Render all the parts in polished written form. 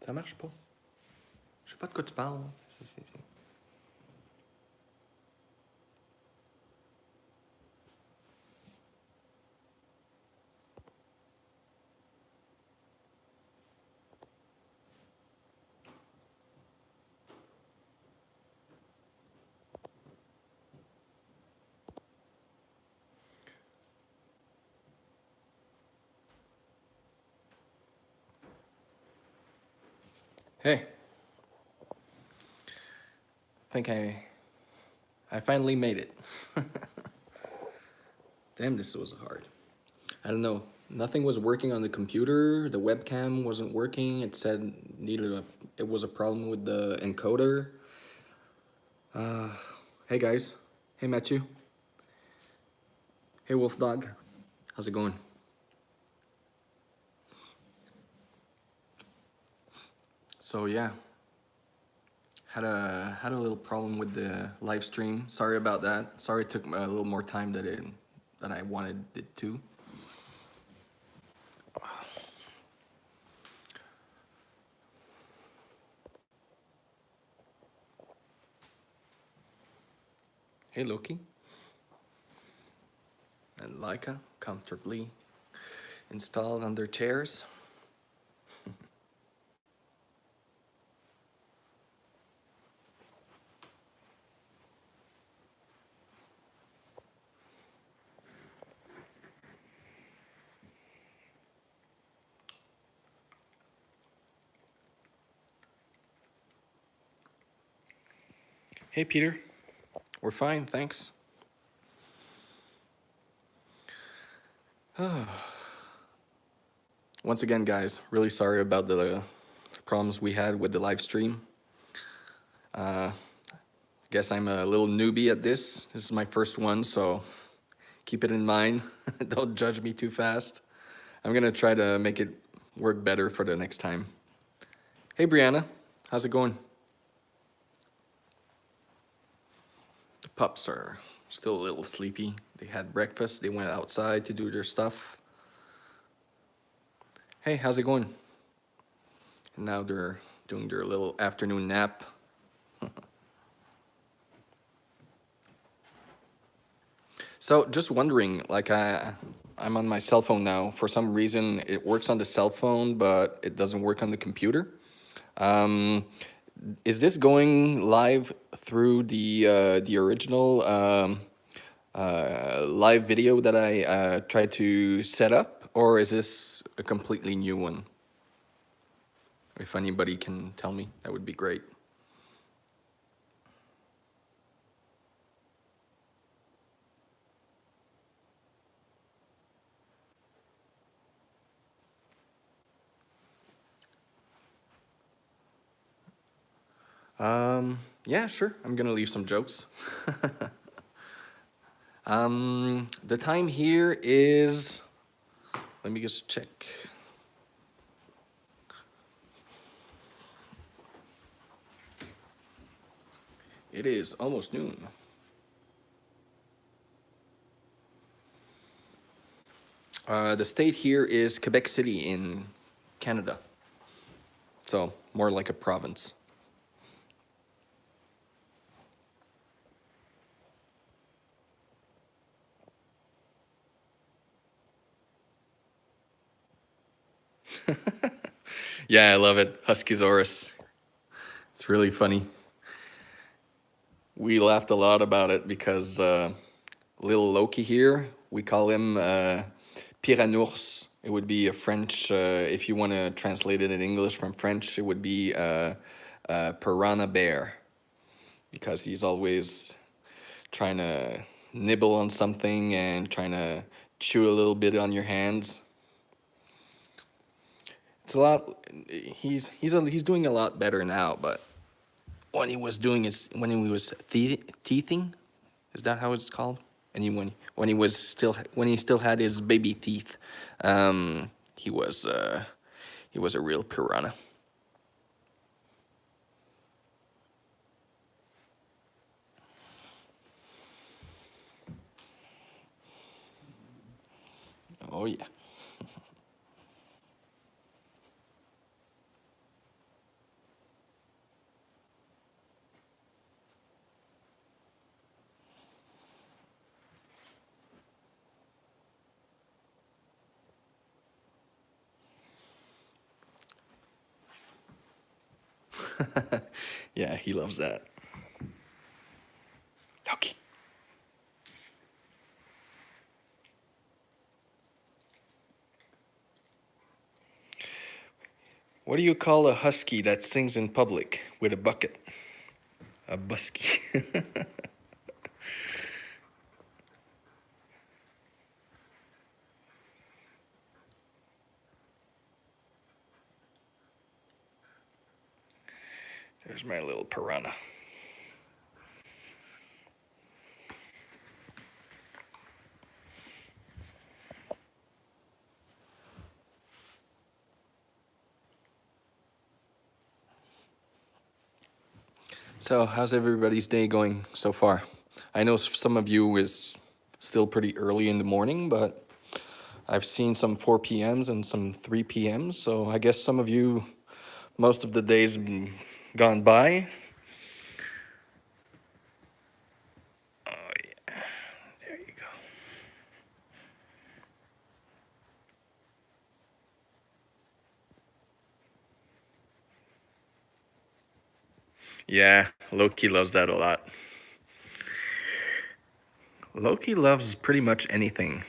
Ça marche pas. Je sais pas de quoi tu parles. Hey. I think I finally made it. Damn, this was hard. I don't know. Nothing was working on the computer. The webcam wasn't working. It said it was a problem with the encoder. Hey guys. Hey Matthew. Hey Wolf Dog. How's it going? So yeah. Had a little problem with the live stream. Sorry about that. Sorry it took a little more time than I wanted it to. Hey Loki. And Laika comfortably installed on their chairs. Hey Peter, we're fine, thanks. Once again, guys, really sorry about the problems we had with the live stream. Guess I'm a little newbie at this. This is my first one, so keep it in mind. Don't judge me too fast. I'm gonna try to make it work better for the next time. Hey Brianna, how's it going? The pups are still a little sleepy. They had breakfast, they went outside to do their stuff. Hey, how's it going? And now they're doing their little afternoon nap. So just wondering, like I'm on my cell phone now. For some reason, it works on the cell phone, but it doesn't work on the computer. Is this going live through the original live video that I tried to set up, or is this a completely new one? If anybody can tell me, that would be great. Yeah, sure. I'm gonna leave some jokes. The time here is, let me just check. It is almost noon. The state here is Quebec City in Canada. So more like a province. Yeah, I love it. Huskies. It's really funny. We laughed a lot about it because little Loki here, we call him Pyranours. It would be a French, if you want to translate it in English from French, it would be piranha bear. Because he's always trying to nibble on something and trying to chew a little bit on your hands. It's a lot. He's doing a lot better now, but when he was teething, is that how it's called? And when he still had his baby teeth, he was a real piranha. Oh yeah. Yeah, he loves that. Doggy. What do you call a husky that sings in public with a bucket? A busky. There's my little piranha. So, how's everybody's day going so far? I know some of you is still pretty early in the morning, but I've seen some 4 p.m.s and some 3 p.m.s, so I guess some of you, most of the day's gone by. Oh, yeah. There you go. Yeah, Loki loves that a lot. Loki loves pretty much anything.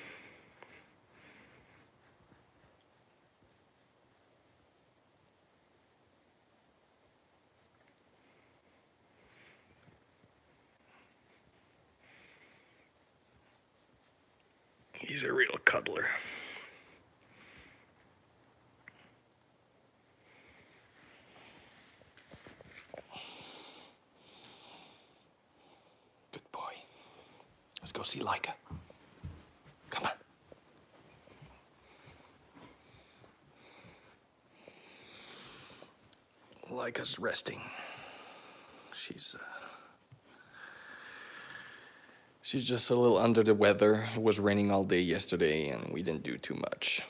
He's a real cuddler. Good boy. Let's go see Laika. Come on. Laika's resting. She's just a little under the weather. It was raining all day yesterday and we didn't do too much.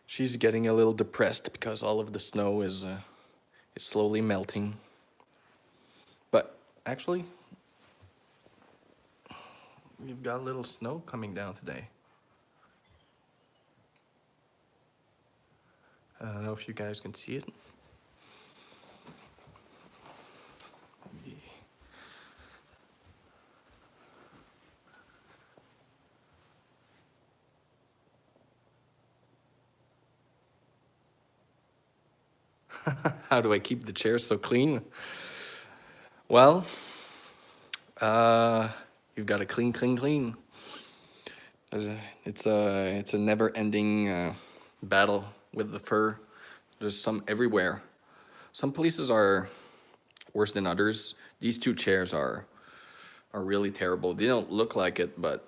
She's getting a little depressed because all of the snow is slowly melting. But actually, we've got a little snow coming down today. I don't know if you guys can see it. How do I keep the chairs so clean? Well, you've got to clean, clean, clean. It's a never-ending battle with the fur. There's some everywhere. Some places are worse than others. These two chairs are really terrible. They don't look like it, but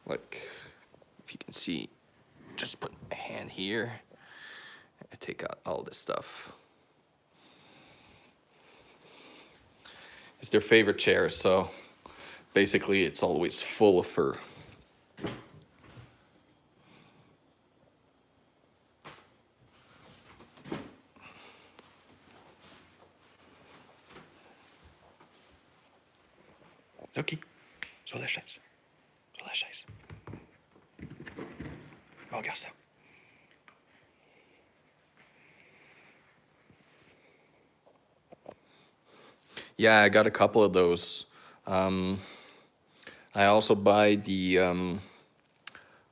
like if you can see, just put a hand here and take out all this stuff. It's their favorite chair, so basically it's always full of fur. Loki, sur la chaise. Sur la chaise. Oh, regarde ça. Yeah, I got a couple of those. I also buy the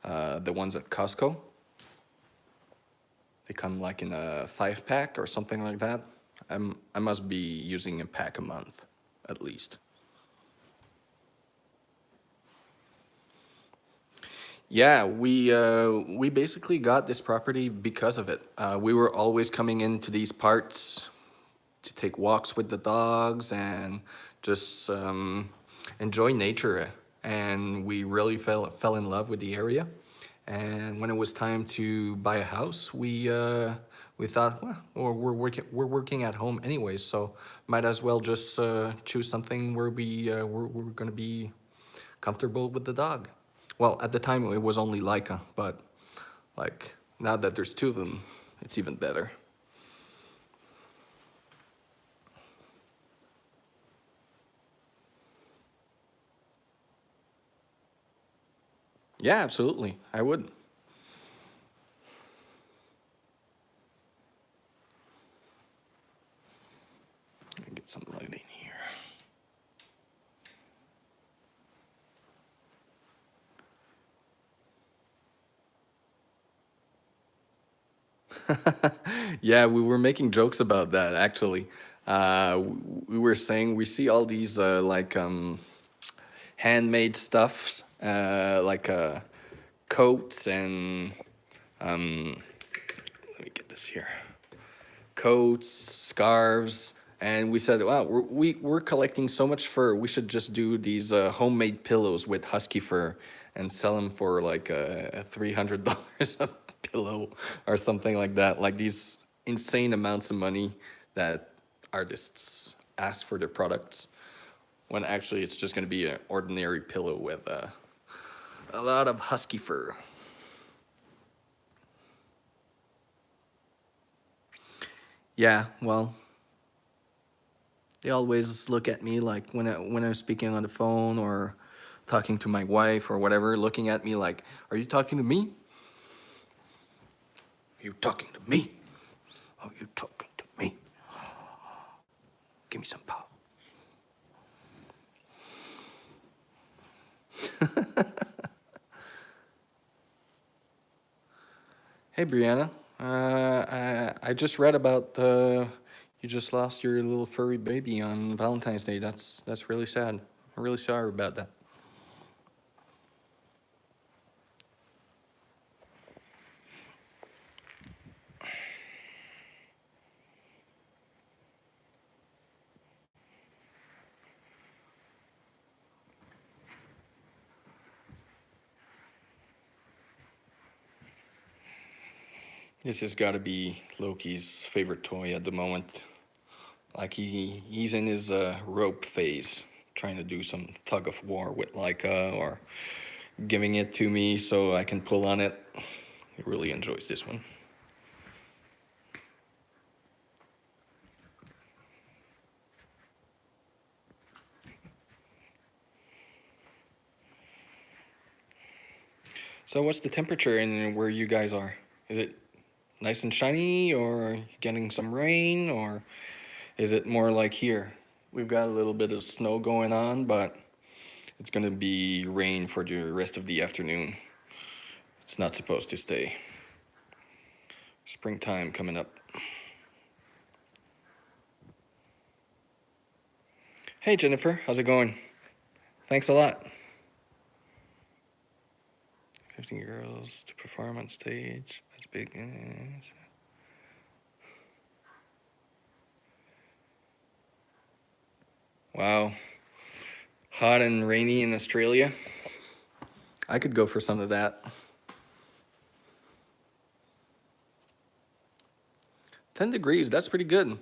ones at Costco. They come like in a 5-pack or something like that. I must be using a pack a month, at least. Yeah, we basically got this property because of it. We were always coming into these parts to take walks with the dogs and just enjoy nature. And we really fell in love with the area. And when it was time to buy a house, we thought, well, we're working at home anyways, so might as well just choose something where we're gonna be comfortable with the dog. Well, at the time it was only Laika, but like now that there's two of them, it's even better. Yeah, absolutely. I would. Yeah, we were making jokes about that actually. We were saying we see all these handmade stuffs, coats and let me get this here. Coats, scarves, and we said, "Wow, we're collecting so much fur. We should just do these homemade pillows with husky fur and sell them for like $300 a pillow or something like that. Like these insane amounts of money that artists ask for their products, when actually it's just going to be an ordinary pillow with a lot of husky fur." Yeah, well, they always look at me like when I'm speaking on the phone or talking to my wife or whatever, looking at me like, "Are you talking to me? Are you talking to me? Are you talking to me? Give me some pop." Hey, Brianna. I just read about you just lost your little furry baby on Valentine's Day. That's really sad. I'm really sorry about that. This has got to be Loki's favorite toy at the moment. Like he's in his rope phase, trying to do some tug of war with Laika or giving it to me so I can pull on it. He really enjoys this one. So what's the temperature in where you guys are? Is it nice and shiny, or getting some rain, or is it more like here? We've got a little bit of snow going on, but it's gonna be rain for the rest of the afternoon. It's not supposed to stay. Springtime coming up. Hey Jennifer, how's it going? Thanks a lot. 15 girls to perform on stage. That's big. Wow. Hot and rainy in Australia. I could go for some of that. 10 degrees, that's pretty good.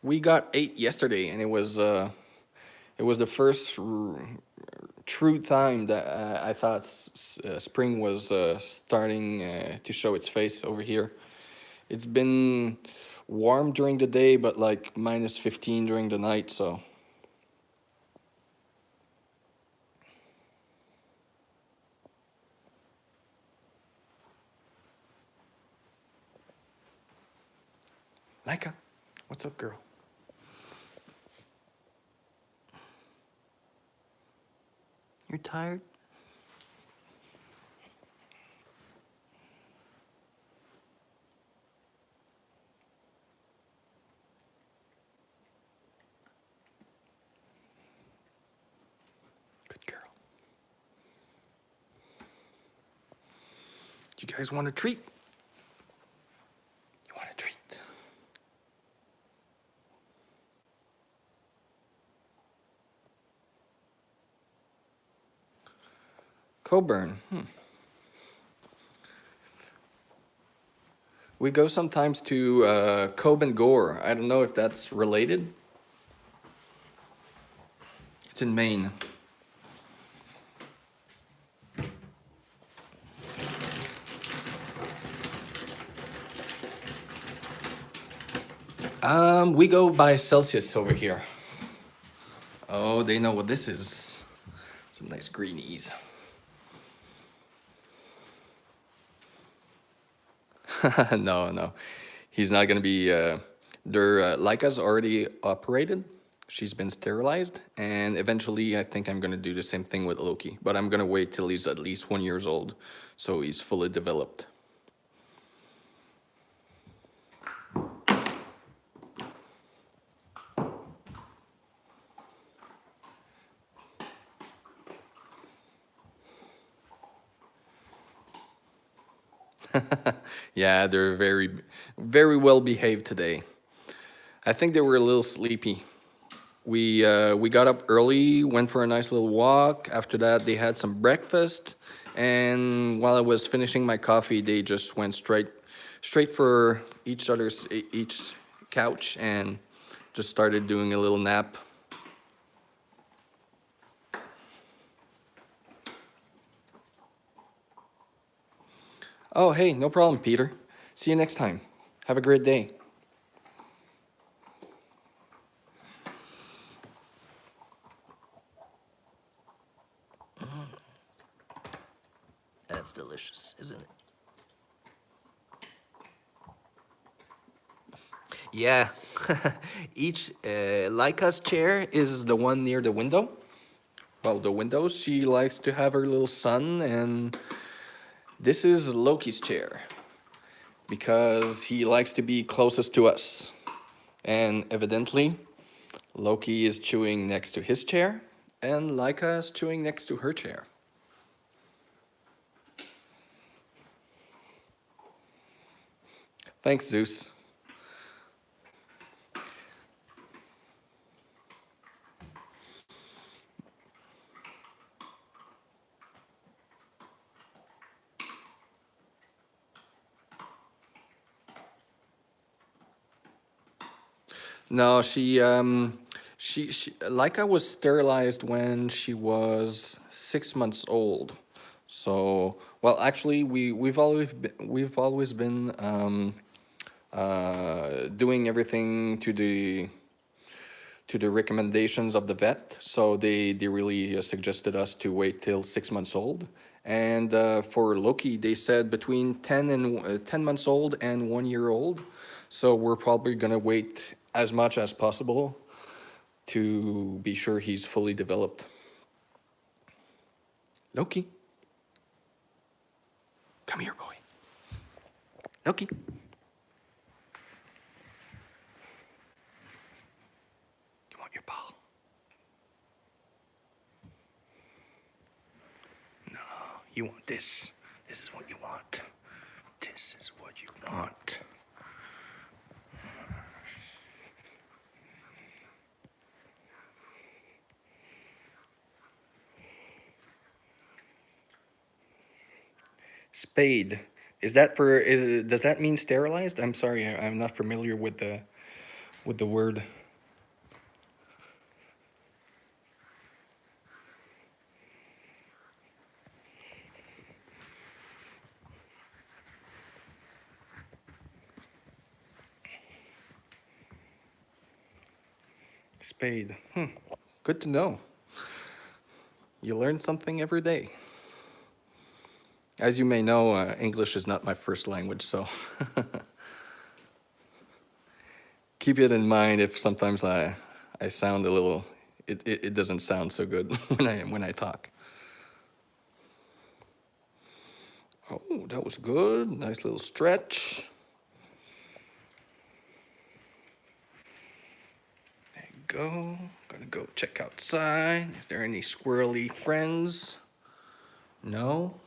We got 8 yesterday, and it was the first true time that I thought spring was starting to show its face over here. It's been warm during the day, but like minus 15 during the night, so. Laika, what's up, girl? You're tired? Good girl. You guys want a treat? You want a treat? Coburn. We go sometimes to Cobb and Gore. I don't know if that's related. It's in Maine. We go by Celsius over here. Oh, they know what this is. Some nice greenies. No, no. He's not gonna be, Laika's already operated. She's been sterilized, and eventually I think I'm gonna do the same thing with Loki. But I'm gonna wait till he's at least 1 year old, so he's fully developed. Yeah, they're very well behaved today. I think they were a little sleepy. We got up early, went for a nice little walk. After that, they had some breakfast, and while I was finishing my coffee, they just went straight for each couch and just started doing a little nap. Oh, hey, no problem, Peter. See you next time. Have a great day. That's delicious, isn't it? Yeah. Each Laika's chair is the one near the window. Well, the windows. She likes to have her little son, and this is Loki's chair because he likes to be closest to us. And evidently, Loki is chewing next to his chair, and Laika is chewing next to her chair. Thanks, Zeus. No, she Laika was sterilized when she was 6 months old. So, well, actually, we've always been doing everything to the recommendations of the vet. So they really suggested us to wait till 6 months old. And for Loki, they said between 10 months old and 1 year old. So we're probably gonna wait as much as possible to be sure he's fully developed. Loki, come here, boy. Loki. You want your ball? No, you want this. This is what you want. This is what you want. Spade. Does that mean sterilized? I'm sorry, I'm not familiar with the word. Spade. Good to know. You learn something every day. As you may know, English is not my first language, so keep it in mind if sometimes I sound a little. It doesn't sound so good when I talk. Oh, that was good. Nice little stretch. There you go. Gonna go check outside. Is there any squirrely friends? No.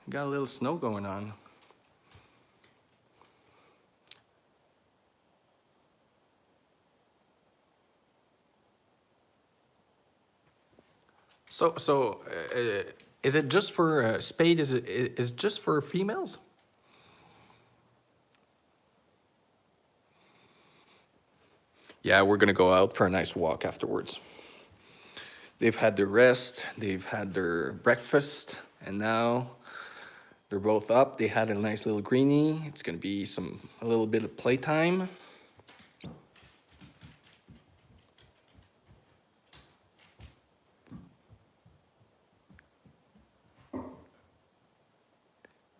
Got a little snow going on. So, is it just for spade? Is just for females? Yeah, we're gonna go out for a nice walk afterwards. They've had their rest, they've had their breakfast, and now they're both up. They had a nice little greenie. It's gonna be a little bit of playtime.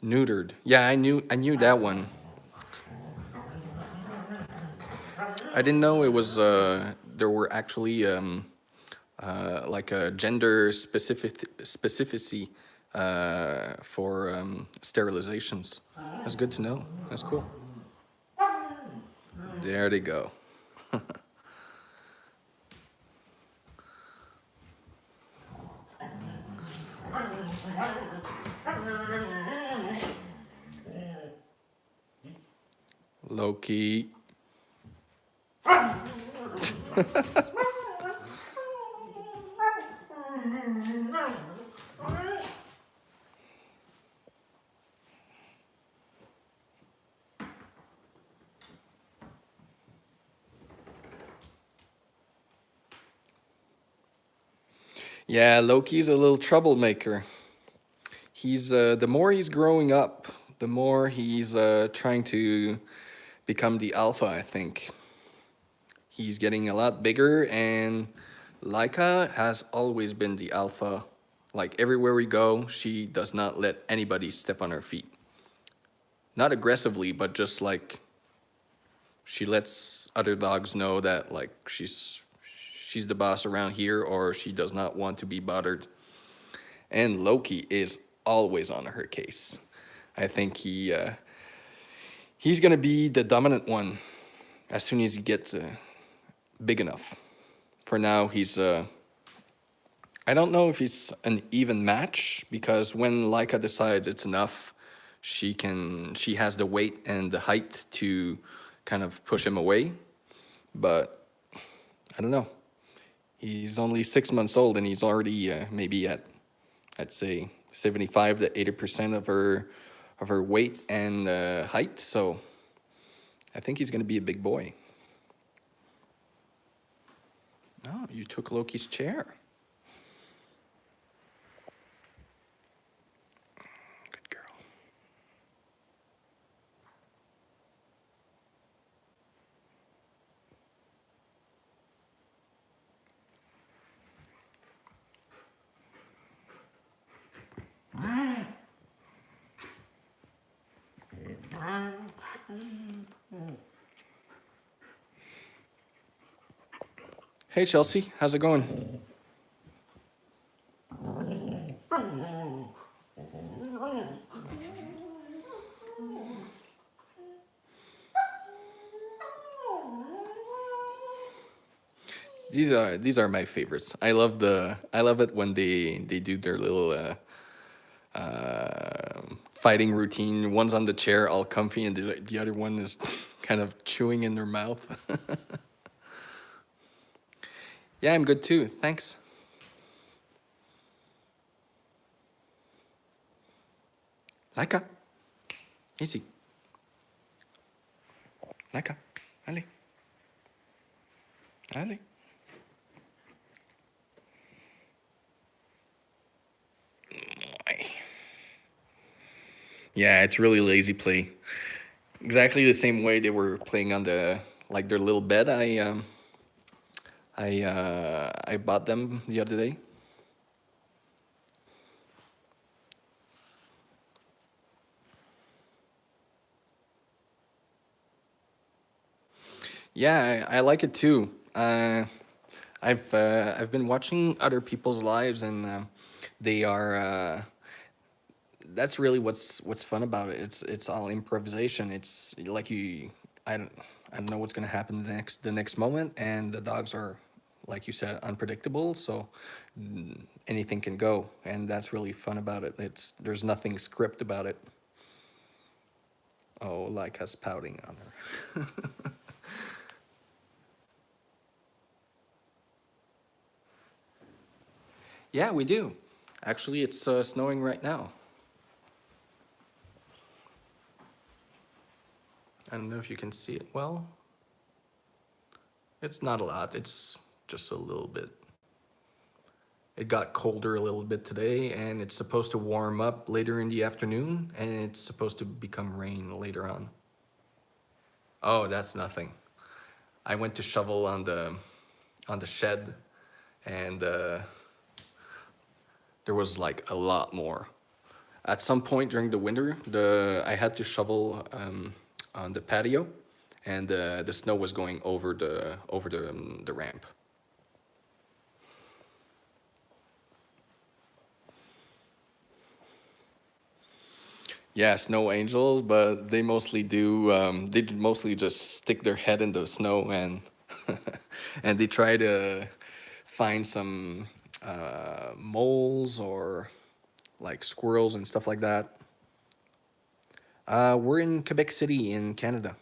Neutered. Yeah, I knew that one. I didn't know it was there were actually like a gender specificity for sterilizations. That's good to know. That's cool. There they go. Loki. Yeah, Loki's a little troublemaker. He's the more he's growing up, the more he's trying to become the alpha, I think. He's getting a lot bigger, and Laika has always been the alpha. Like everywhere we go, she does not let anybody step on her feet. Not aggressively, but just like she lets other dogs know that like she's the boss around here, or she does not want to be bothered. And Loki is always on her case. I think he's gonna be the dominant one as soon as he gets big enough. For now, he's I don't know if he's an even match, because when Laika decides it's enough, she has the weight and the height to kind of push him away. But I don't know. He's only 6 months old, and he's already maybe at, I'd say, 75 to 80% of her weight and height. So I think he's gonna be a big boy. Oh, you took Loki's chair. Good girl. Hey Chelsea, how's it going? These are my favorites. I love it when they do their little fighting routine. One's on the chair, all comfy, and the other one is kind of chewing in their mouth. Yeah, I'm good too. Thanks. Laika, easy. Laika, allez, allez. Yeah, it's really lazy play. Exactly the same way they were playing on the like their little bed. I bought them the other day. Yeah, I like it too. I've been watching other people's lives, and they are that's really what's fun about it. It's all improvisation. It's like I don't know what's gonna happen the next moment, and the dogs are, like you said, unpredictable. So anything can go, and that's really fun about it. There's nothing script about it. Oh, like us pouting on her. Yeah, we do. Actually, it's snowing right now. I don't know if you can see it well. It's not a lot. It's just a little bit. It got colder a little bit today, and it's supposed to warm up later in the afternoon, and it's supposed to become rain later on. Oh, that's nothing. I went to shovel on the shed, and there was like a lot more. At some point during the winter, I had to shovel on the patio, and the snow was going over the ramp. Yeah, snow angels, but they mostly do. They mostly just stick their head in the snow, and and they try to find some moles or like squirrels and stuff like that. We're in Quebec City in Canada.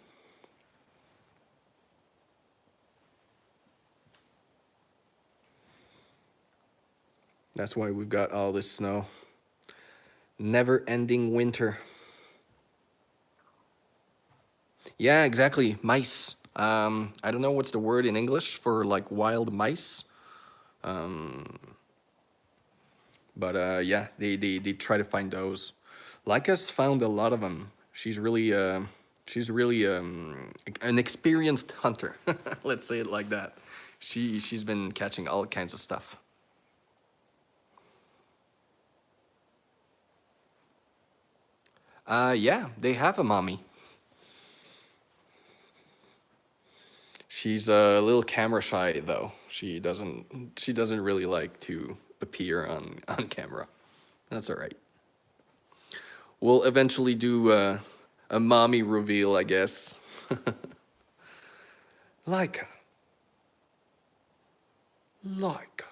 That's why we've got all this snow. Never-ending winter. Yeah, exactly. Mice. I don't know what's the word in English for like wild mice. But yeah, they try to find those. Laika's found a lot of them. She's really an experienced hunter. Let's say it like that. She's been catching all kinds of stuff. Yeah, they have a mommy. She's a little camera shy though. She doesn't really like to appear on camera. That's all right. We'll eventually do a mommy reveal, I guess. Laika. Laika.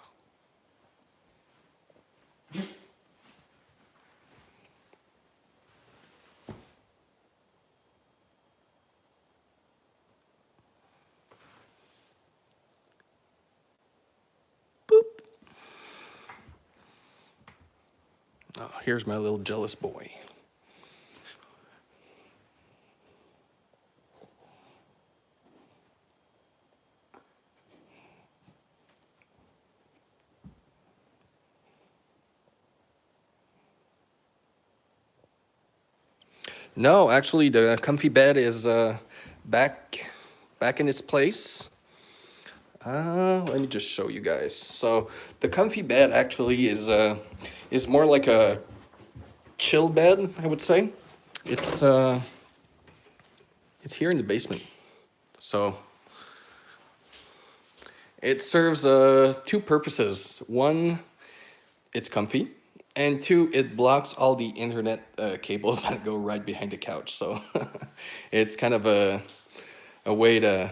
Boop. Oh, here's my little jealous boy. No, actually, the comfy bed is back back in its place. Let me just show you guys. So the comfy bed actually is more like a chill bed, I would say. It's uh, it's here in the basement. So it serves two purposes. One, it's comfy, and two, it blocks all the internet cables that go right behind the couch. So it's kind of a way to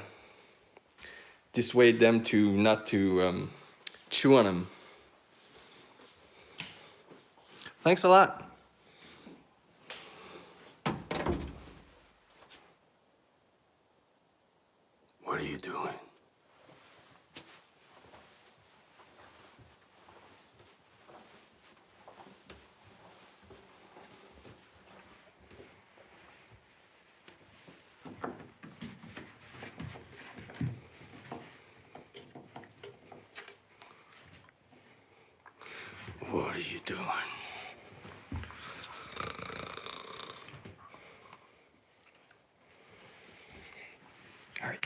dissuade them to not to chew on them. Thanks a lot. What are you doing? What are you doing? All right.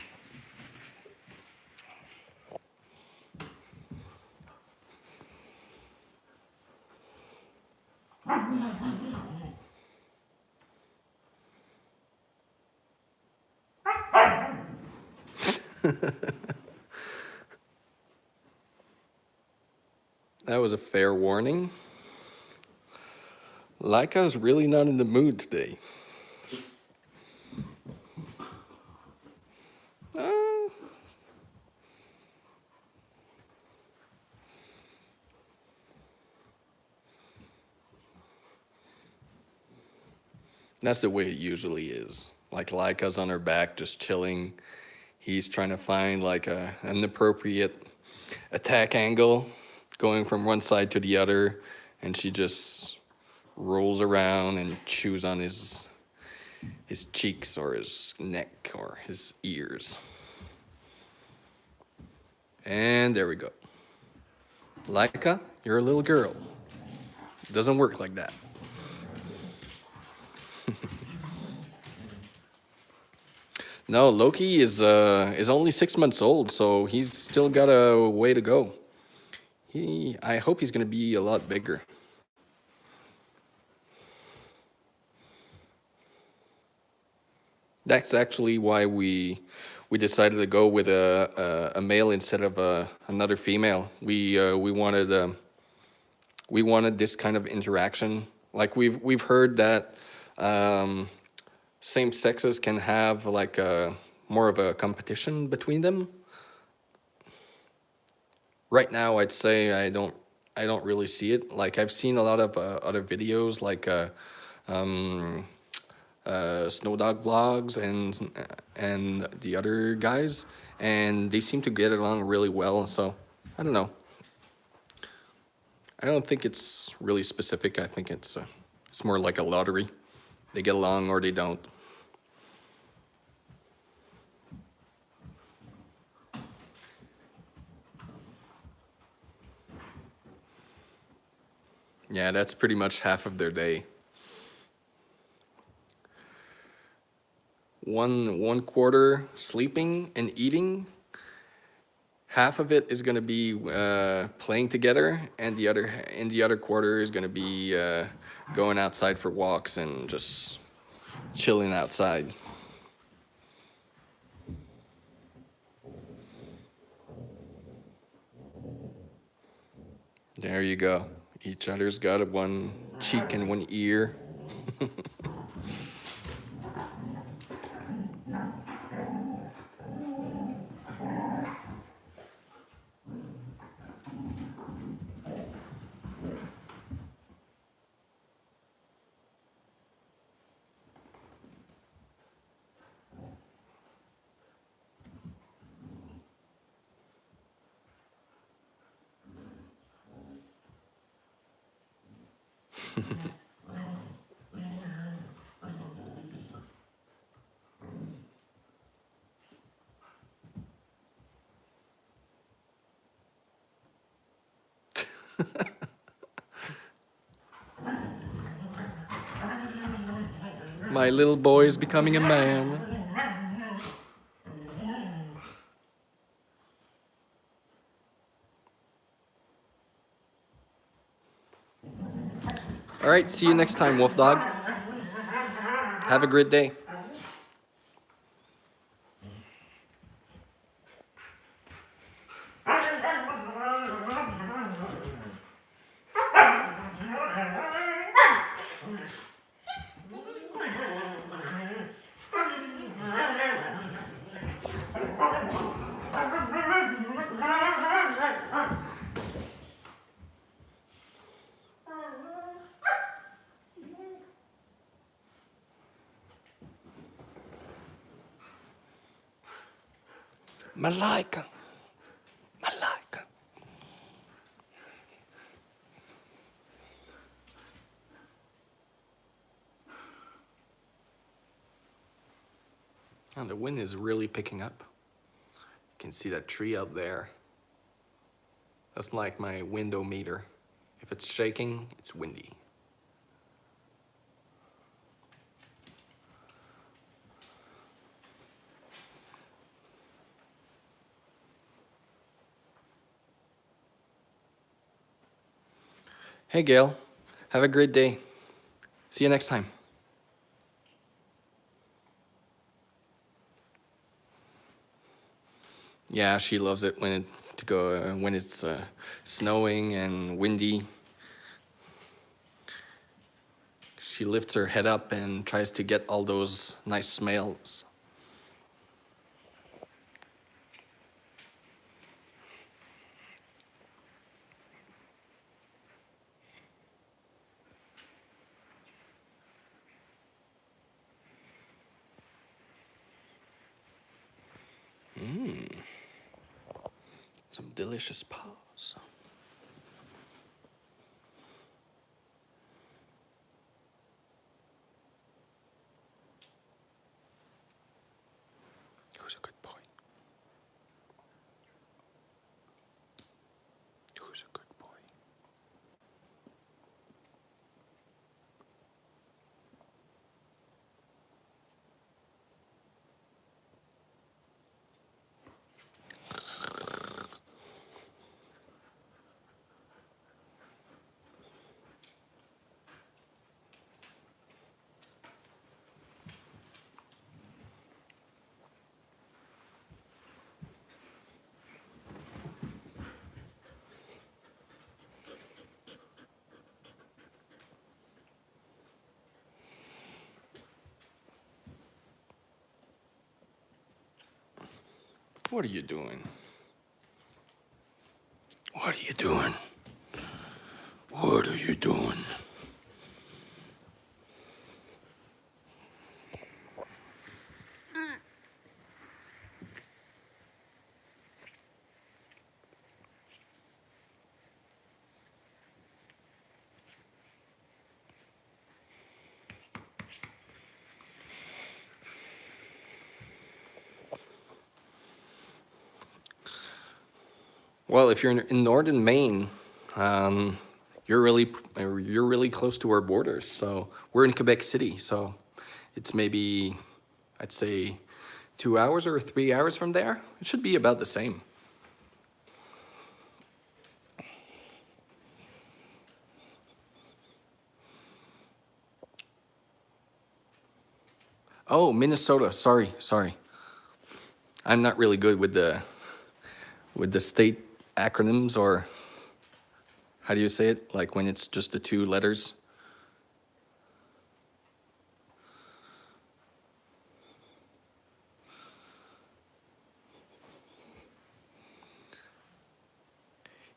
That was a fair warning. Laika's really not in the mood today. Uh, that's the way it usually is. Like Laika's on her back, just chilling. He's trying to find like an appropriate attack angle, going from one side to the other, and she just rolls around and chews on his cheeks or his neck or his ears. And there we go. Laika, you're a little girl. It doesn't work like that. No, Loki is only 6 months old, so he's still got a way to go. I hope he's gonna be a lot bigger. That's actually why we decided to go with a male instead of another female. We wanted this kind of interaction. Like we've heard that same sexes can have like a more of a competition between them. Right now, I'd say I don't really see it. Like I've seen a lot of other videos like Snow Dog vlogs and the other guys, and they seem to get along really well. So I don't know. I don't think it's really specific. I think it's more like a lottery. They get along or they don't. Yeah, that's pretty much half of their day. One quarter sleeping and eating. Half of it is going to be playing together, and the other quarter is going to be going outside for walks and just chilling outside. There you go. Each other's got one cheek and one ear. My little boy is becoming a man. All right, see you next time, Wolf Dog. Have a great day. Laika. Laika. Oh, the wind is really picking up. You can see that tree out there. That's like my window meter. If it's shaking, it's windy. Hey, Gail. Have a great day. See you next time. Yeah, she loves it when it's snowing and windy. She lifts her head up and tries to get all those nice smells. Some delicious paws. Who's a good boy? Who's a good boy? What are you doing? What are you doing? What are you doing? Well, if you're in northern Maine, um, you're really close to our borders. So we're in Quebec City, so it's maybe I'd say 2 hours or 3 hours from there. It should be about the same. Oh, Minnesota. Sorry. I'm not really good with the state acronyms, or how do you say it? Like when it's just the two letters.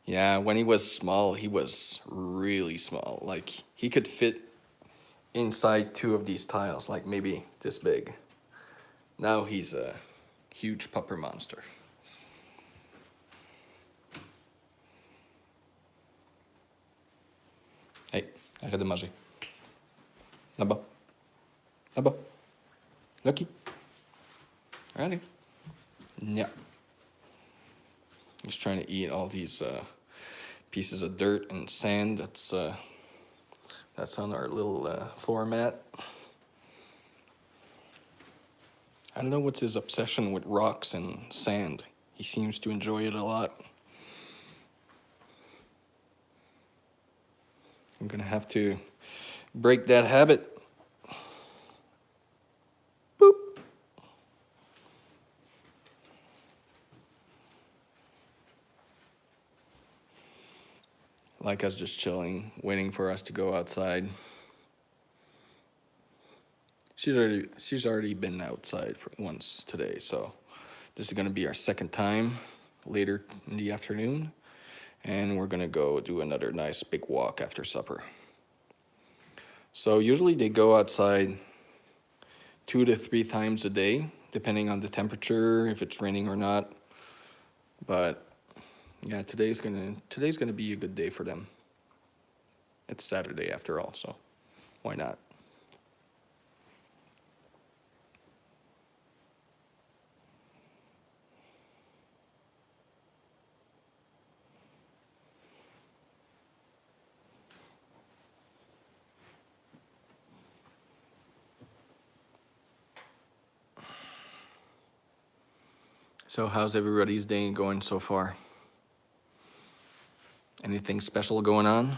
Yeah, when he was small, he was really small. Like he could fit inside two of these tiles, like maybe this big. Now he's a huge pupper monster. Hey, arrête de manger. Là-bas. Là-bas. Lucky. Ready? Yeah. He's trying to eat all these pieces of dirt and sand that's on our little floor mat. I don't know what's his obsession with rocks and sand. He seems to enjoy it a lot. I'm gonna have to break that habit. Boop. Laika's just chilling, waiting for us to go outside. She's already been outside for once today, so this is gonna be our second time later in the afternoon, and we're gonna go do another nice big walk after supper. So usually they go outside 2 to 3 times a day, depending on the temperature, if it's raining or not. But yeah, today's gonna be a good day for them. It's Saturday after all, so why not? So how's everybody's day going so far? Anything special going on?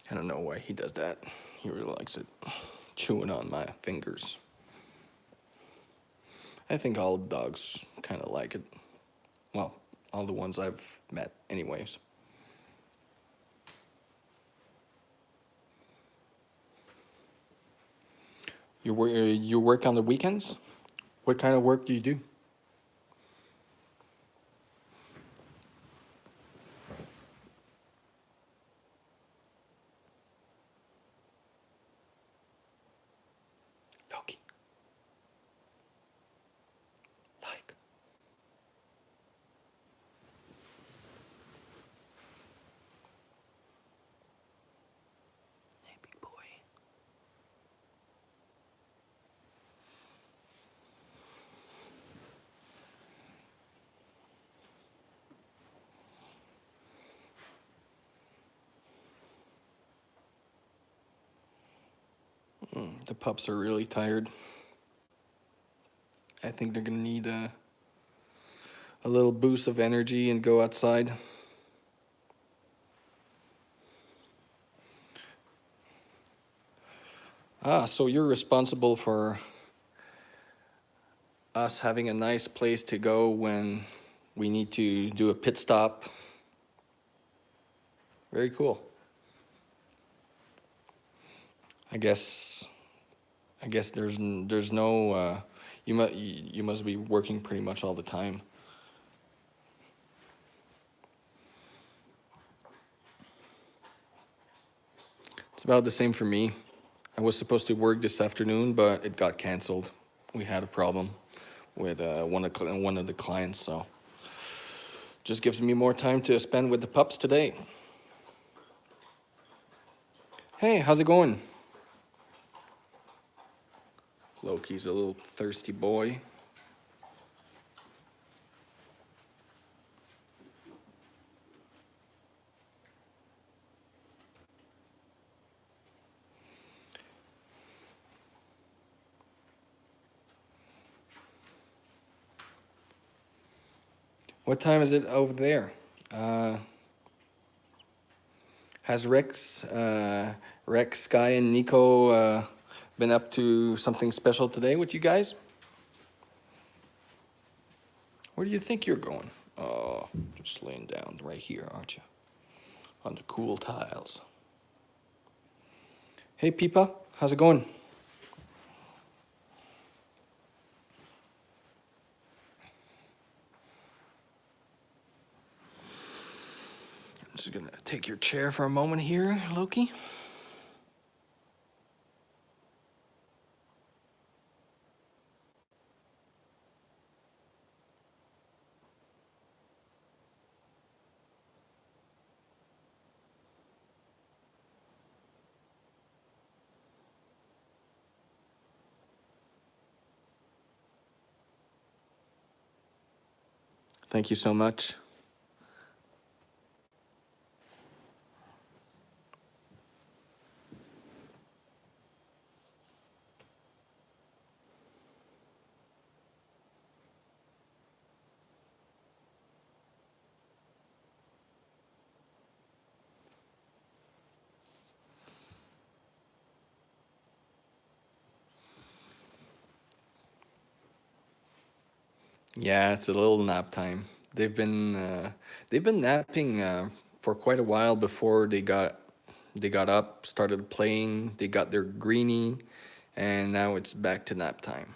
I don't know why he does that. He really likes it. Chewing on my fingers. I think all dogs kind of like it. Well, all the ones I've met anyways. You work on the weekends? What kind of work do you do? Loki. Like. Hey, big boy. The pups are really tired. I think they're gonna need a little boost of energy and go outside. Ah, so you're responsible for us having a nice place to go when we need to do a pit stop. Very cool. I guess there's no you must be working pretty much all the time. It's about the same for me. I was supposed to work this afternoon, but it got canceled. We had a problem with one of the clients, so just gives me more time to spend with the pups today. Hey, how's it going? Loki's a little thirsty boy. What time is it over there? Has Rex, Sky, and Nico been up to something special today with you guys? Where do you think you're going? Oh, just laying down right here, aren't you? On the cool tiles. Hey, Peepa, how's it going? I'm just gonna take your chair for a moment here, Loki. Thank you so much. Yeah, it's a little nap time. They've been napping for quite a while before they got up, started playing, they got their greenie, and now it's back to nap time.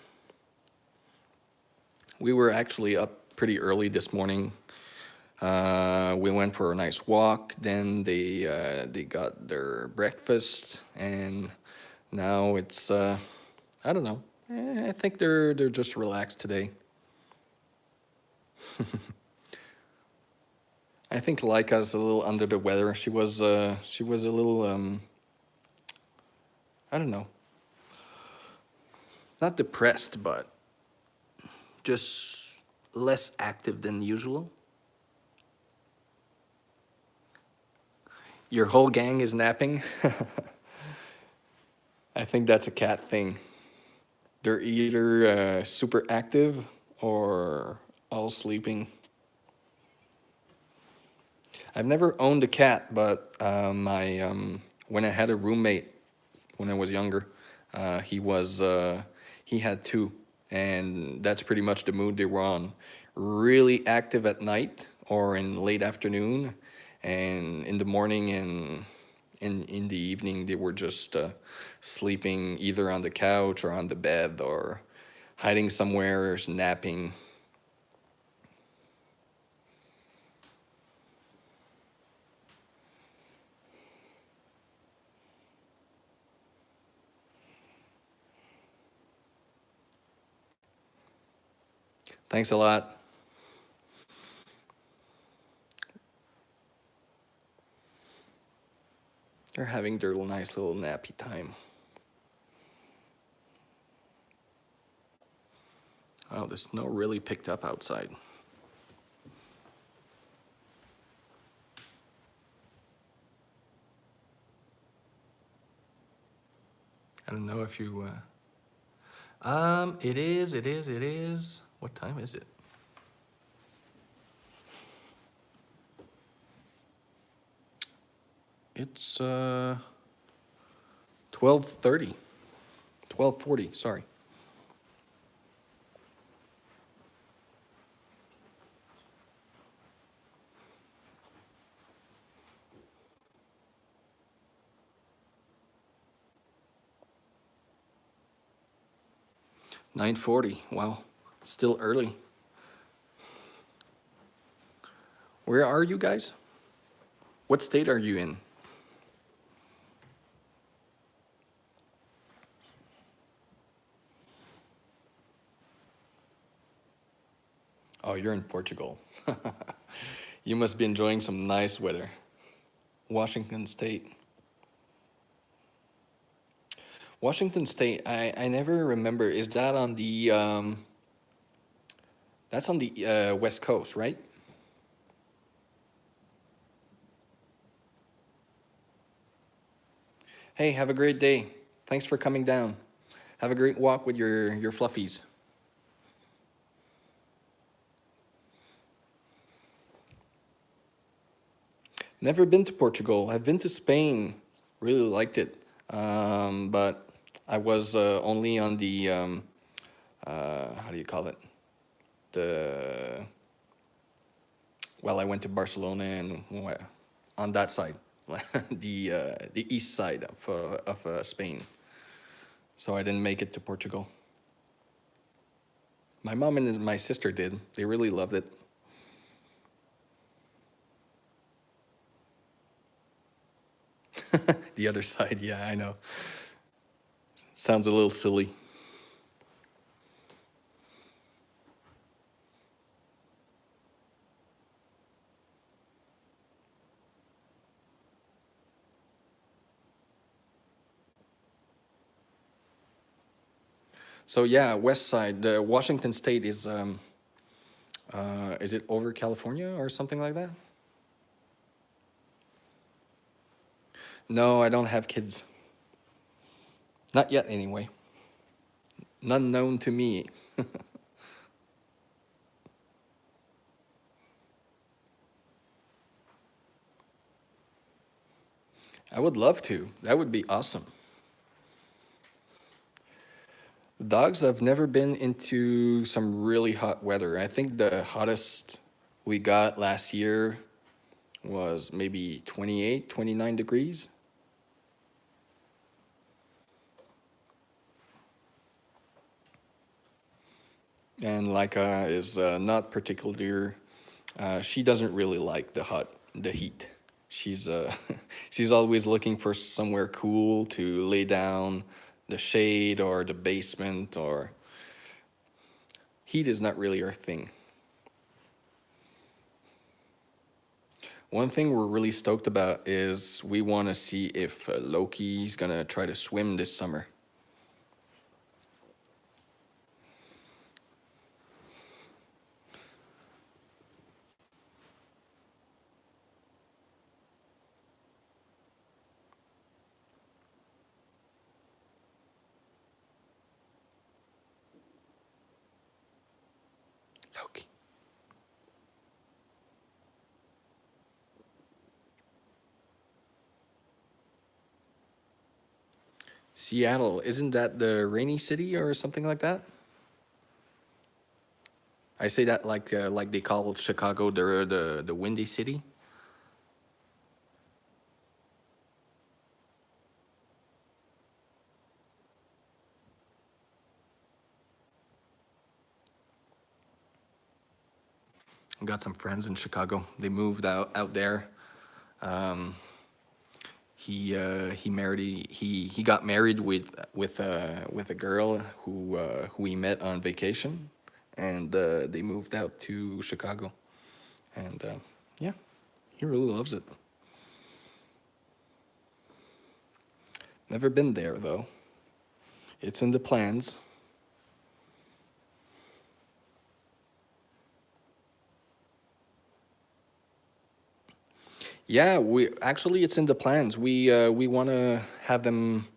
We were actually up pretty early this morning. We went for a nice walk. Then they got their breakfast, and now it's I don't know. I think they're just relaxed today. I think Laika's a little under the weather. She was a little I don't know, not depressed, but just less active than usual. Your whole gang is napping. I think that's a cat thing. They're either super active or all sleeping. I've never owned a cat, but my when I had a roommate when I was younger, he had two, and that's pretty much the mood they were on. Really active at night or in late afternoon, and in the morning and in the evening they were just sleeping either on the couch or on the bed or hiding somewhere, napping. Thanks a lot. They're having their nice little nappy time. Oh, the snow really picked up outside. I don't know if you. It is. What time is it? It's 12:30. 12:40. Sorry. $9:40. Wow, still early. Where are you guys? What state are you in? Oh, you're in Portugal. You must be enjoying some nice weather. Washington State. Washington State, I never remember. Is that on the that's on the West Coast, right? Hey, have a great day. Thanks for coming down. Have a great walk with your fluffies. Never been to Portugal. I've been to Spain. Really liked it. But I was only on the how do you call it? The well, I went to Barcelona and on that side, the east side of Spain. So I didn't make it to Portugal. My mom and my sister did. They really loved it. The other side, yeah, I know. Sounds a little silly. So yeah, west side, the Washington State is it over California or something like that? No, I don't have kids. Not yet, anyway. None known to me. I would love to. That would be awesome. Dogs have never been into some really hot weather. I think the hottest we got last year was maybe 28, 29 degrees. And Laika is not particularly, she doesn't really like the heat. She's she's always looking for somewhere cool to lay down, the shade or the basement, or heat is not really her thing. One thing we're really stoked about is we want to see if Loki's gonna try to swim this summer. Loki. Seattle, isn't that the rainy city or something like that? I say that like they call Chicago the windy city. I got some friends in Chicago. They moved out there. Um, he married he got married with a girl who he met on vacation, and they moved out to Chicago, and yeah, he really loves it. Never been there though. It's in the plans. Yeah, we actually it's in the plans. We want to have them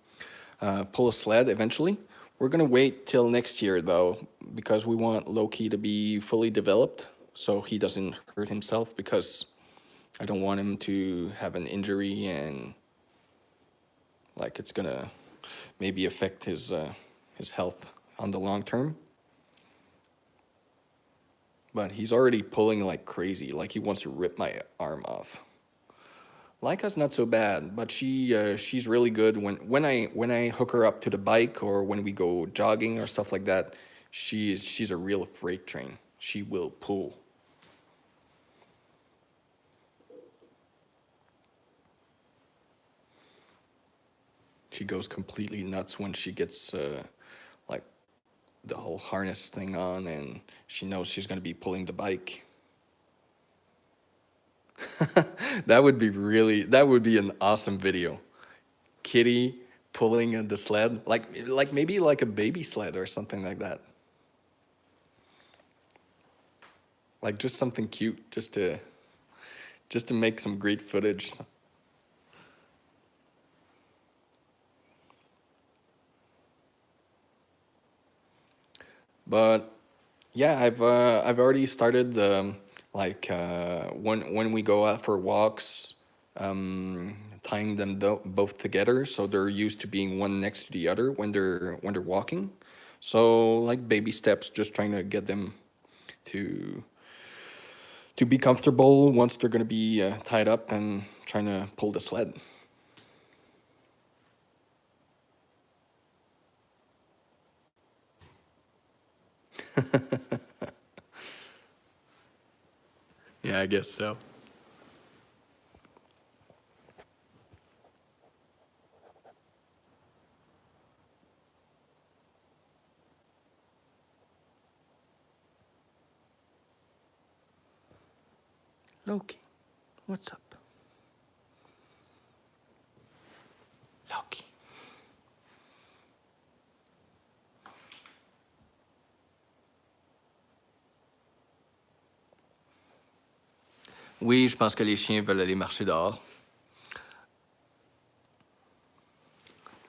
pull a sled eventually. We're gonna wait till next year though, because we want Loki to be fully developed, so he doesn't hurt himself. Because I don't want him to have an injury and like it's gonna maybe affect his health on the long term. But he's already pulling like crazy, like he wants to rip my arm off. Laika's not so bad, but she's really good when I hook her up to the bike or when we go jogging or stuff like that. She's a real freight train. She will pull. She goes completely nuts when she gets like the whole harness thing on, and she knows she's going to be pulling the bike. That would be an awesome video. Kitty pulling the sled, like maybe like a baby sled or something like that. Like just something cute, just to make some great footage. But yeah, I've already started when we go out for walks, tying them both together so they're used to being one next to the other when they're walking. So like baby steps, just trying to get them to be comfortable once they're gonna be tied up and trying to pull the sled. Yeah, I guess so. Loki, what's up? Loki. Oui, je pense que les chiens veulent aller marcher dehors.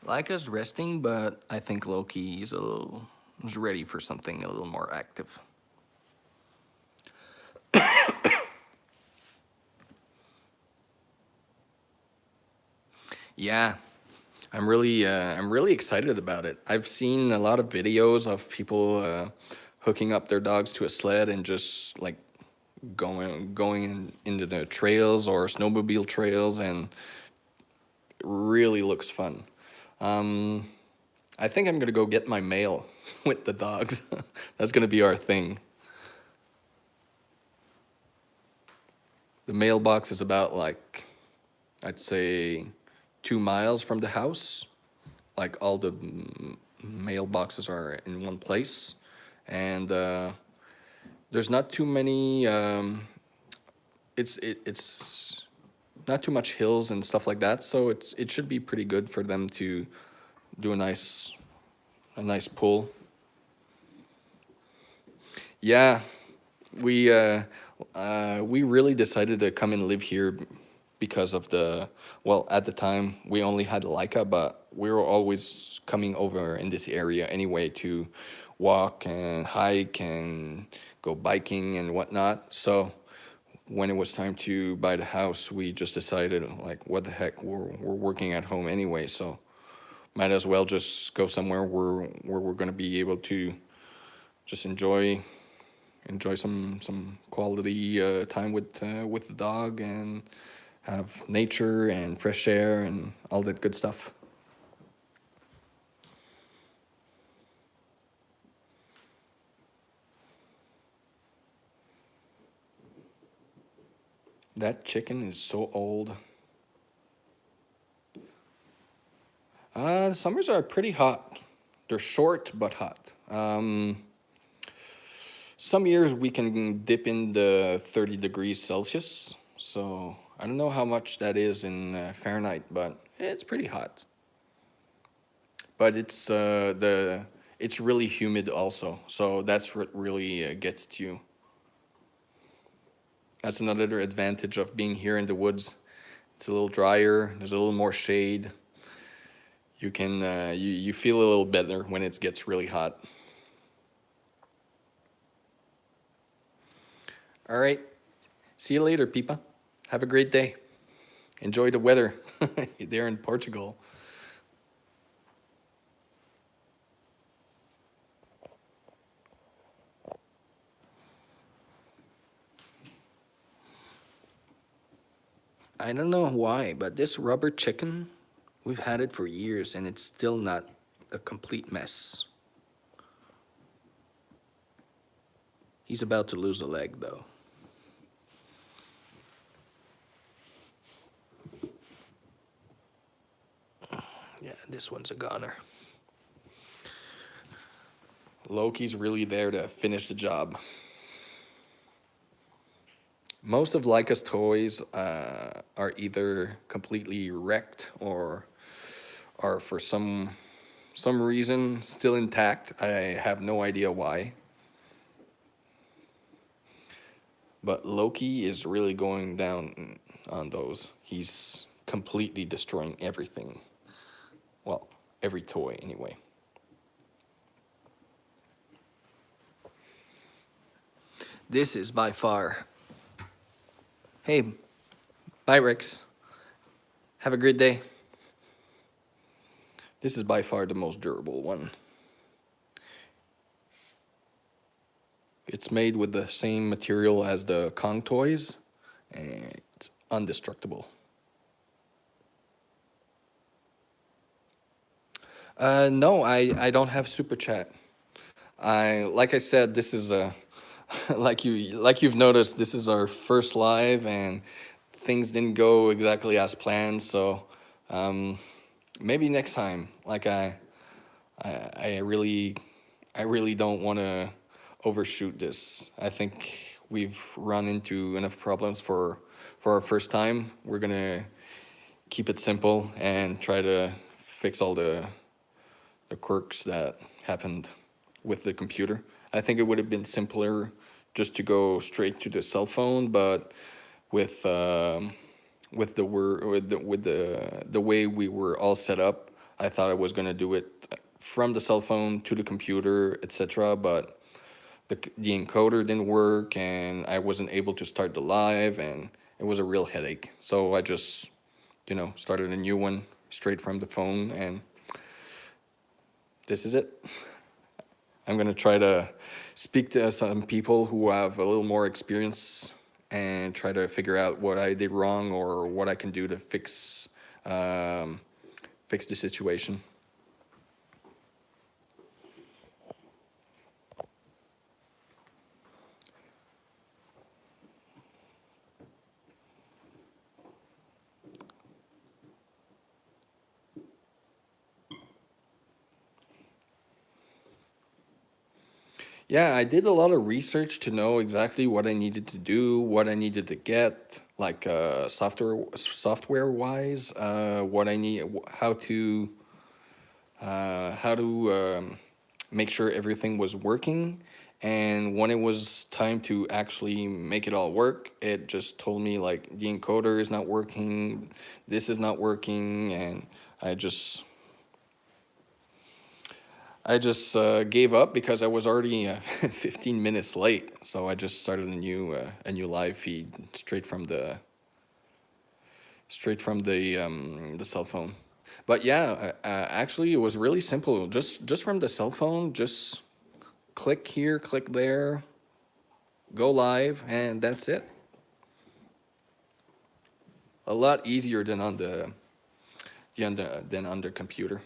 Laika's resting, but I think Loki is ready for something a little more active. Yeah, I'm really excited about it. I've seen a lot of videos of people hooking up their dogs to a sled and just like going into the trails or snowmobile trails, and it really looks fun. Um, I think I'm gonna go get my mail with the dogs. That's gonna be our thing. The mailbox is about like, I'd say, 2 miles from the house. Like all the mailboxes are in one place, and there's not too many. It's not too much hills and stuff like that, so it should be pretty good for them to do a nice pull. Yeah, we really decided to come and live here because of well, at the time we only had Laika, but we were always coming over in this area anyway to walk and hike and go biking and whatnot. So when it was time to buy the house, we just decided like, what the heck, we're working at home anyway, so might as well just go somewhere where we're gonna be able to just enjoy some quality time with the dog and have nature and fresh air and all that good stuff. That chicken is so old. The summers are pretty hot. They're short but hot. Some years we can dip in the 30 degrees Celsius. So I don't know how much that is in Fahrenheit, but it's pretty hot. But it's really humid also. So that's what really gets to you. That's another advantage of being here in the woods. It's a little drier. There's a little more shade. You can you feel a little better when it gets really hot. All right. See you later, Pipa. Have a great day. Enjoy the weather there in Portugal. I don't know why, but this rubber chicken, we've had it for years and it's still not a complete mess. He's about to lose a leg, though. Yeah, this one's a goner. Loki's really there to finish the job. Most of Laika's toys are either completely wrecked or are for some reason still intact. I have no idea why. But Loki is really going down on those. He's completely destroying everything. Well, every toy anyway. This is by far. Hey, bye Rex. Have a great day. This is by far the most durable one. It's made with the same material as the Kong toys, and it's indestructible. No, I don't have super chat. Like I said, this is a like you've noticed, this is our first live, and things didn't go exactly as planned. So maybe next time. Like I really don't want to overshoot this. I think we've run into enough problems for our first time. We're gonna keep it simple and try to fix all the quirks that happened with the computer. I think it would have been simpler just to go straight to the cell phone, but with the way we were all set up, I thought I was gonna do it from the cell phone to the computer, etc. But the encoder didn't work, and I wasn't able to start the live, and it was a real headache. So I just, started a new one straight from the phone, and this is it. I'm gonna try to speak to some people who have a little more experience and try to figure out what I did wrong or what I can do to fix the situation. Yeah, I did a lot of research to know exactly what I needed to do, what I needed to get, like software wise, what I need, how to make sure everything was working. And when it was time to actually make it all work, it just told me like the encoder is not working, this is not working, and I just gave up because I was already 15 minutes late. So I just started a new live feed straight from the cell phone. But yeah, actually, it was really simple. Just from the cell phone, just click here, click there, go live, and that's it. A lot easier than on the computer.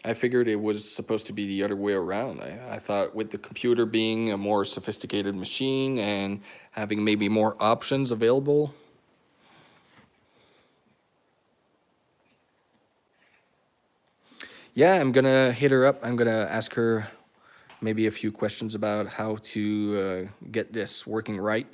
I figured it was supposed to be the other way around. I thought with the computer being a more sophisticated machine and having maybe more options available. Yeah, I'm gonna hit her up. I'm gonna ask her maybe a few questions about how to get this working right.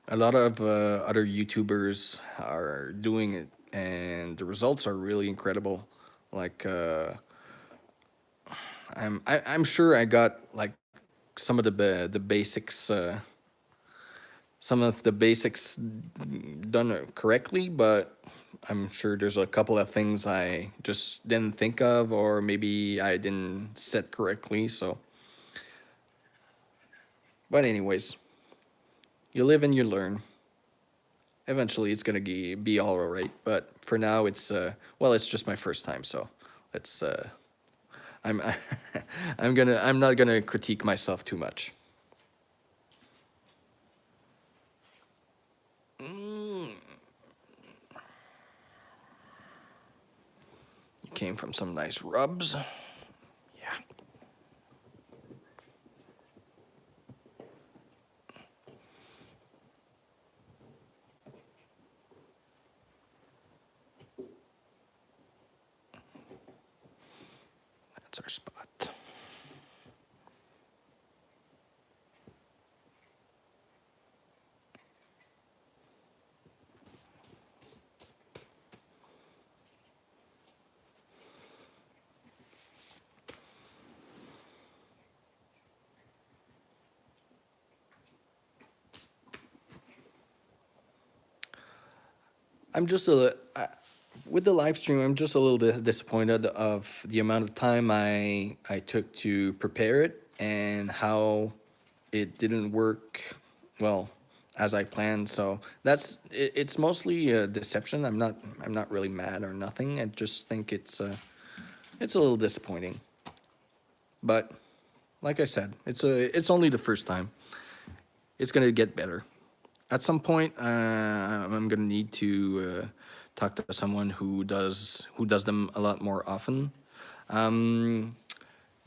A lot of other YouTubers are doing it, and the results are really incredible. Like I'm sure I got like some of the basics. Some of the basics done correctly, but I'm sure there's a couple of things I just didn't think of, or maybe I didn't set correctly. So, but anyways, you live and you learn. Eventually, it's gonna be all right. But for now, it's well, it's just my first time, so let's. I'm I'm not gonna critique myself too much. You came from some nice rubs. Yeah. That's our spot. I'm just with the live stream. I'm just a little disappointed of the amount of time I took to prepare it and how it didn't work well as I planned. So it's mostly a deception. I'm not really mad or nothing. I just think it's a little disappointing. But like I said, it's only the first time. It's gonna get better. At some point, I'm gonna need to talk to someone who does them a lot more often. Um,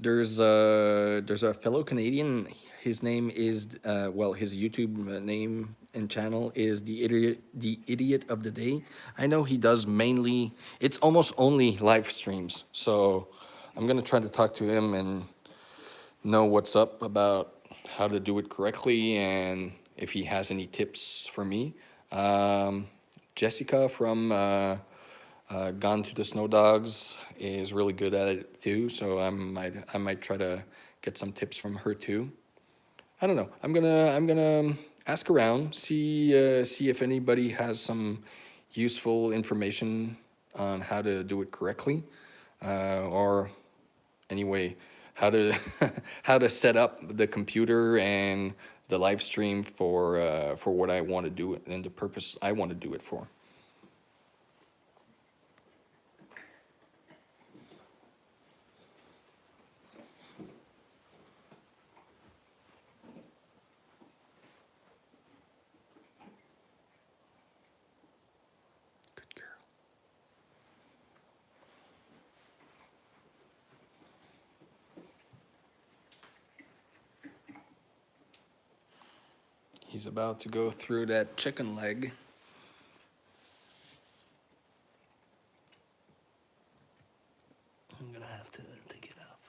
there's a fellow Canadian. His name is his YouTube name and channel is the idiot of the day. I know he does mainly. It's almost only live streams. So I'm gonna try to talk to him and know what's up about how to do it correctly and if he has any tips for me. Um, Jessica from Gone to the Snow Dogs is really good at it too, so I might try to get some tips from her too. I don't know. I'm gonna ask around, see if anybody has some useful information on how to do it correctly, or anyway, how to how to set up the computer and the live stream for what I want to do it and the purpose I want to do it for. Good girl. He's about to go through that chicken leg. I'm gonna have to take it off.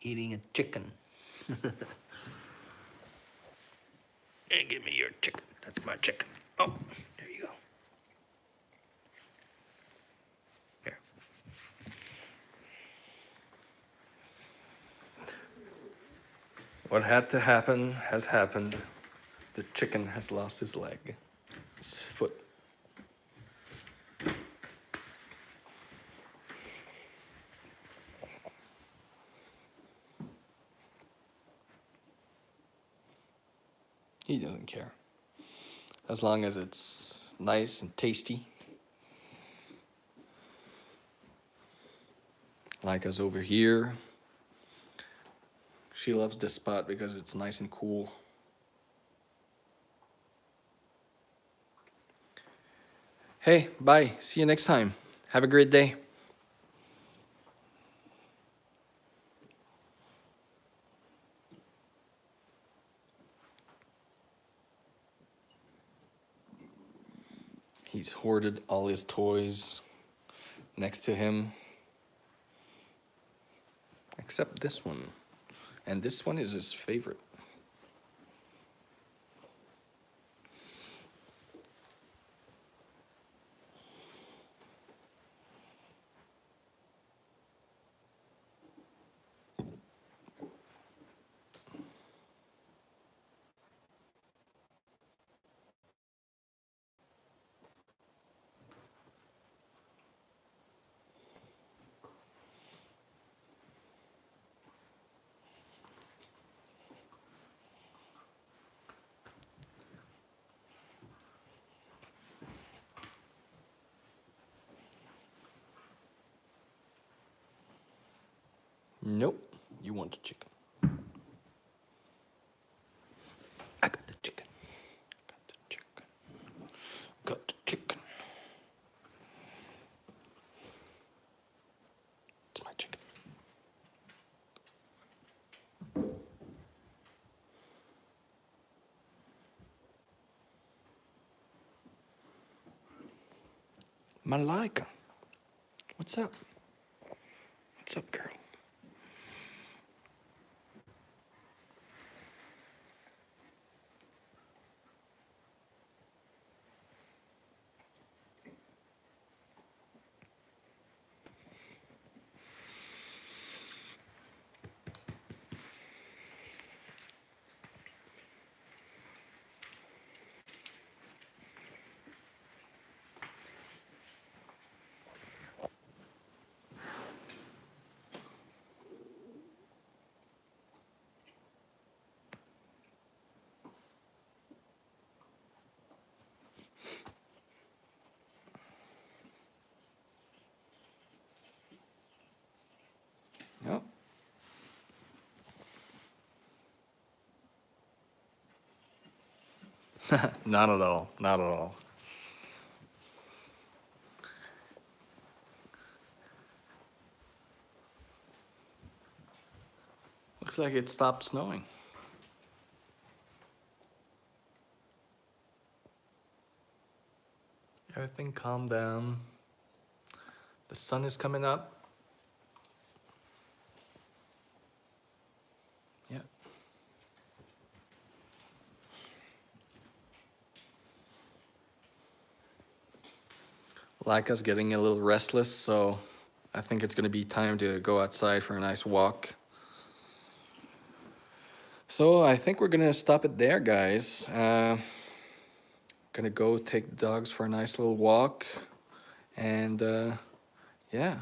Eating a chicken. Hey, give me your chicken. That's my chicken. Oh, there you go. Here. What had to happen has happened. The chicken has lost his leg, his foot. He doesn't care. As long as it's nice and tasty. Laika's over here. She loves this spot because it's nice and cool. Hey, bye. See you next time. Have a great day. He's hoarded all his toys next to him, except this one. And this one is his favorite. Nope, you want the chicken. I got the chicken. Got the chicken. Got the chicken. It's my chicken. Laika. What's up? What's up, girl? No. Not at all. Not at all. Looks like it stopped snowing. Everything calmed down. The sun is coming up. Yeah. Laika's getting a little restless, so I think it's gonna be time to go outside for a nice walk. So I think we're gonna stop it there, guys. Gonna go take the dogs for a nice little walk, and yeah.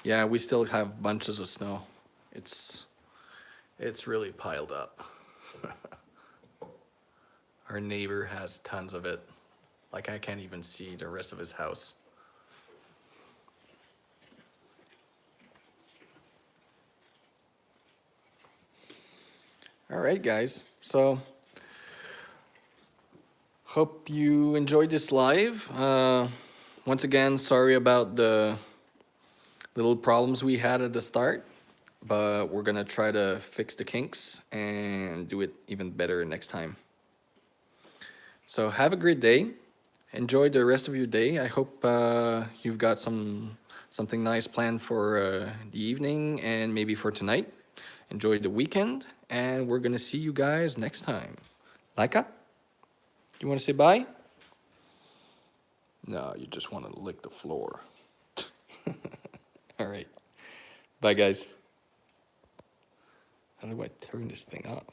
Yeah, we still have bunches of snow. It's really piled up. Our neighbor has tons of it. Like I can't even see the rest of his house. All right, guys. So hope you enjoyed this live. Once again, sorry about the little problems we had at the start, but we're gonna try to fix the kinks and do it even better next time. So have a great day. Enjoy the rest of your day. I hope you've got something nice planned for the evening and maybe for tonight. Enjoy the weekend, and we're gonna see you guys next time. Laika, you want to say bye? No, you just want to lick the floor. All right. Bye, guys. How do I turn this thing off?